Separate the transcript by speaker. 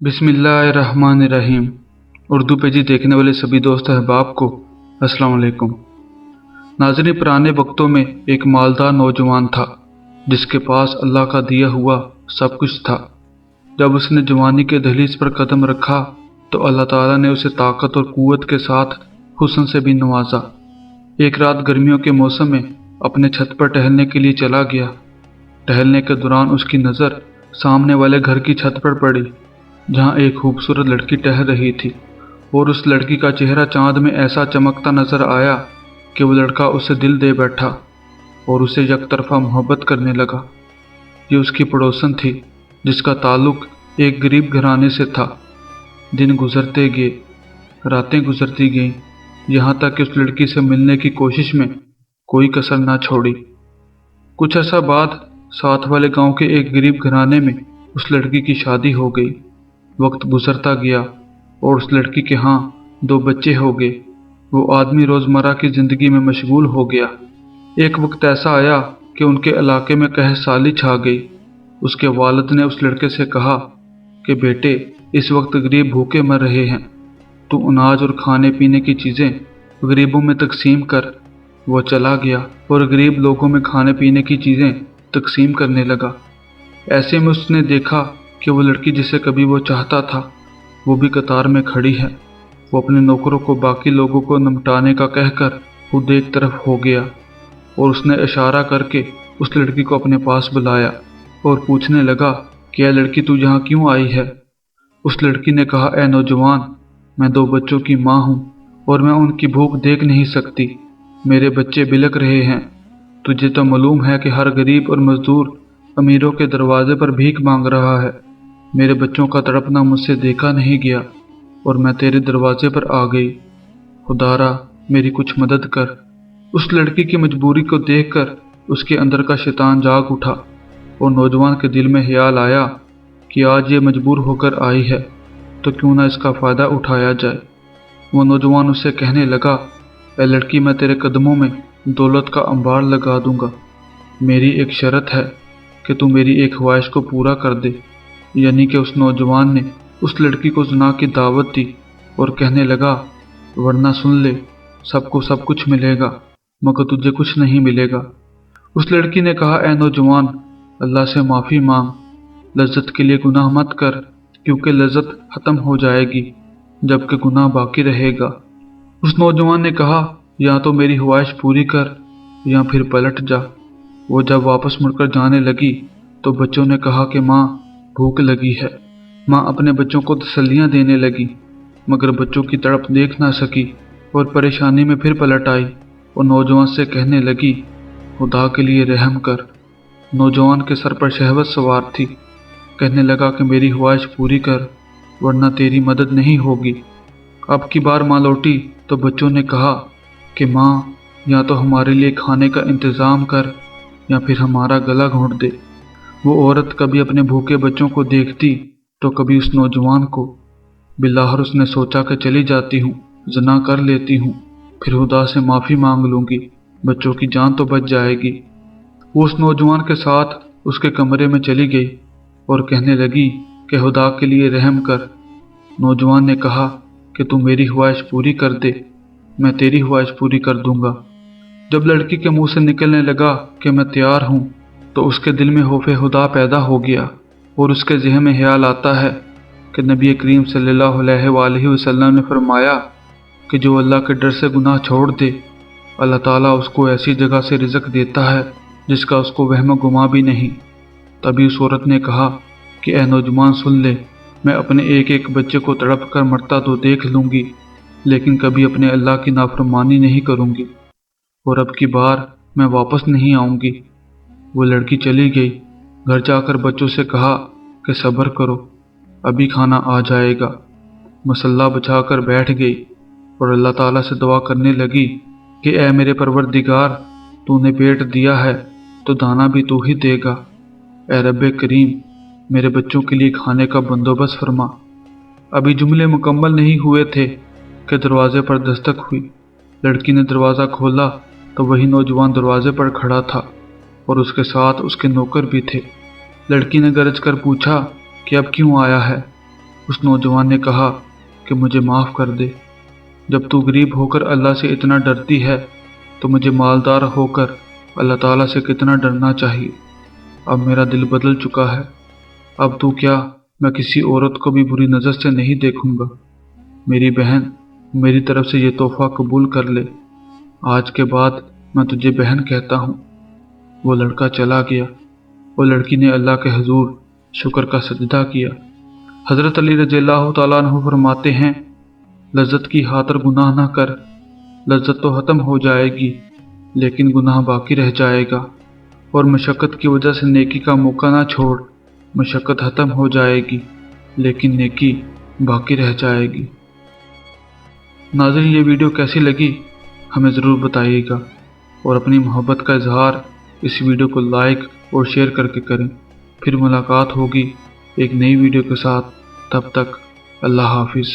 Speaker 1: बिस्मिल्लाहिर्रहमानिर्रहीम। उर्दू पेजी देखने वाले सभी दोस्त अहबाब को अस्सलाम वालेकुम। नाज़रीन, पुराने वक्तों में एक मालदार नौजवान था जिसके पास अल्लाह का दिया हुआ सब कुछ था। जब उसने जवानी के दहलीज पर कदम रखा तो अल्लाह ताला ने उसे ताकत और क़ुव्वत के साथ हुस्न से भी नवाजा। एक रात गर्मियों के मौसम में अपने छत पर टहलने के लिए चला गया। टहलने के दौरान उसकी नज़र सामने वाले घर की छत पर पड़ी जहां एक खूबसूरत लड़की टहल रही थी, और उस लड़की का चेहरा चांद में ऐसा चमकता नजर आया कि वो लड़का उसे दिल दे बैठा और उसे यकतरफा मोहब्बत करने लगा। ये उसकी पड़ोसन थी जिसका ताल्लुक एक गरीब घराने से था। दिन गुजरते गए, रातें गुजरती गईं, यहाँ तक कि उस लड़की से मिलने की कोशिश में कोई कसर ना छोड़ी। कुछ अर्सा बाद साथ वाले गांव के एक गरीब घराने में उस लड़की की शादी हो गई। वक्त गुजरता गया और उस लड़की के यहाँ 2 बच्चे हो गए। वो आदमी रोज़मर्रा की ज़िंदगी में मशगूल हो गया। एक वक्त ऐसा आया कि उनके इलाके में कहसाली छा गई। उसके वालिद ने उस लड़के से कहा कि बेटे, इस वक्त गरीब भूखे मर रहे हैं, तू अनाज और खाने पीने की चीज़ें गरीबों में तकसीम कर। वो चला गया और गरीब लोगों में खाने पीने की चीज़ें तकसीम करने लगा। ऐसे में उसने देखा कि वो लड़की जिसे कभी वो चाहता था वो भी कतार में खड़ी है। वो अपने नौकरों को बाकी लोगों को निपटाने का कहकर खुद एक तरफ हो गया और उसने इशारा करके उस लड़की को अपने पास बुलाया और पूछने लगा कि यह लड़की तू यहाँ क्यों आई है। उस लड़की ने कहा, ऐ नौजवान, मैं 2 बच्चों की माँ हूँ और मैं उनकी भूख देख नहीं सकती। मेरे बच्चे बिलख रहे हैं। तुझे तो मालूम है कि हर गरीब और मजदूर अमीरों के दरवाजे पर भीख मांग रहा है। मेरे बच्चों का तड़पना मुझसे देखा नहीं गया और मैं तेरे दरवाजे पर आ गई। खुदारा, मेरी कुछ मदद कर। उस लड़की की मजबूरी को देखकर उसके अंदर का शैतान जाग उठा और नौजवान के दिल में ख्याल आया कि आज ये मजबूर होकर आई है तो क्यों ना इसका फ़ायदा उठाया जाए। वो नौजवान उससे कहने लगा, ऐ लड़की, मैं तेरे कदमों में दौलत का अंबार लगा दूंगा। मेरी एक शर्त है कि तू मेरी एक ख्वाहिश को पूरा कर दे। यानी कि उस नौजवान ने उस लड़की को ज़िना की दावत दी और कहने लगा, वरना सुन ले, सबको सब कुछ मिलेगा मगर तुझे कुछ नहीं मिलेगा। उस लड़की ने कहा, ऐ नौजवान, अल्लाह से माफ़ी मांग, लज्जत के लिए गुनाह मत कर, क्योंकि लज्जत ख़त्म हो जाएगी जबकि गुनाह बाकी रहेगा। उस नौजवान ने कहा, या तो मेरी ख्वाहिश पूरी कर या फिर पलट जा। वो जब वापस मुड़कर जाने लगी तो बच्चों ने कहा कि माँ, भूख लगी है। माँ अपने बच्चों को तसल्लियाँ देने लगी मगर बच्चों की तड़प देख ना सकी और परेशानी में फिर पलट आई और नौजवान से कहने लगी, खुदा के लिए रहम कर। नौजवान के सर पर शहवत सवार थी। कहने लगा कि मेरी ख्वाहिश पूरी कर वरना तेरी मदद नहीं होगी। अब की बार माँ लौटी तो बच्चों ने कहा कि माँ, या तो हमारे लिए खाने का इंतज़ाम कर या फिर हमारा गला घोंट दे। वो औरत कभी अपने भूखे बच्चों को देखती तो कभी उस नौजवान को। बिलाहर उसने सोचा कि चली जाती हूँ, ज़िना कर लेती हूँ, फिर खुदा से माफ़ी मांग लूँगी, बच्चों की जान तो बच जाएगी। वो उस नौजवान के साथ उसके कमरे में चली गई और कहने लगी कि खुदा के लिए रहम कर। नौजवान ने कहा कि तू मेरी ख्वाहिश पूरी कर दे, मैं तेरी ख्वाहिश पूरी कर दूंगा। जब लड़की के मुंह से निकलने लगा कि मैं तैयार हूँ तो उसके दिल में खौफ खुदा पैदा हो गया और उसके ज़हन में ख्याल आता है कि नबी करीम सल्लल्लाहु अलैहि वसल्लम ने फरमाया कि जो अल्लाह के डर से गुनाह छोड़ दे, अल्लाह ताला उसको ऐसी जगह से रिज़्क देता है जिसका उसको वहम गुमा भी नहीं। तभी उस औरत ने कहा कि ऐ नौजवान, सुन ले, मैं अपने एक एक बच्चे को तड़प कर मरता तो देख लूँगी लेकिन कभी अपने अल्लाह की नाफरमानी नहीं करूँगी और अब की बार मैं वापस नहीं आऊँगी। वो लड़की चली गई। घर जाकर बच्चों से कहा कि सब्र करो, अभी खाना आ जाएगा। मसल्ला बिछाकर बैठ गई और अल्लाह ताला से दुआ करने लगी कि ऐ मेरे परवरदिगार, तूने पेट दिया है तो दाना भी तू ही देगा। ऐ रब्बे करीम, मेरे बच्चों के लिए खाने का बंदोबस्त फरमा। अभी जुमले मुकम्मल नहीं हुए थे कि दरवाजे पर दस्तक हुई। लड़की ने दरवाज़ा खोला तो वही नौजवान दरवाजे पर खड़ा था और उसके साथ उसके नौकर भी थे। लड़की ने गरज कर पूछा कि अब क्यों आया है। उस नौजवान ने कहा कि मुझे माफ़ कर दे। जब तू गरीब होकर अल्लाह से इतना डरती है तो मुझे मालदार होकर अल्लाह ताला से कितना डरना चाहिए। अब मेरा दिल बदल चुका है। अब तू क्या, मैं किसी औरत को भी बुरी नज़र से नहीं देखूंगा। मेरी बहन, मेरी तरफ से ये तोहफा कबूल कर ले। आज के बाद मैं तुझे बहन कहता हूँ। वो लड़का चला गया। वो लड़की ने अल्लाह के हुजूर शुक्र का सजदा किया। हज़रत अली रज़ियल्लाहु ताला अन्हु फरमाते हैं, लज्जत की खातिर गुनाह ना कर। लज्जत तो ख़त्म हो जाएगी लेकिन गुनाह बाकी रह जाएगा। और मशक्क़त की वजह से नेकी का मौका ना छोड़। मशक्क़त ख़त्म हो जाएगी लेकिन नेकी बाकी रह जाएगी। नाज़रीन, ये वीडियो कैसी लगी हमें ज़रूर बताइएगा और अपनी मोहब्बत का इजहार इस वीडियो को लाइक और शेयर करके करें। फिर मुलाकात होगी एक नई वीडियो के साथ। तब तक अल्लाह हाफिज़।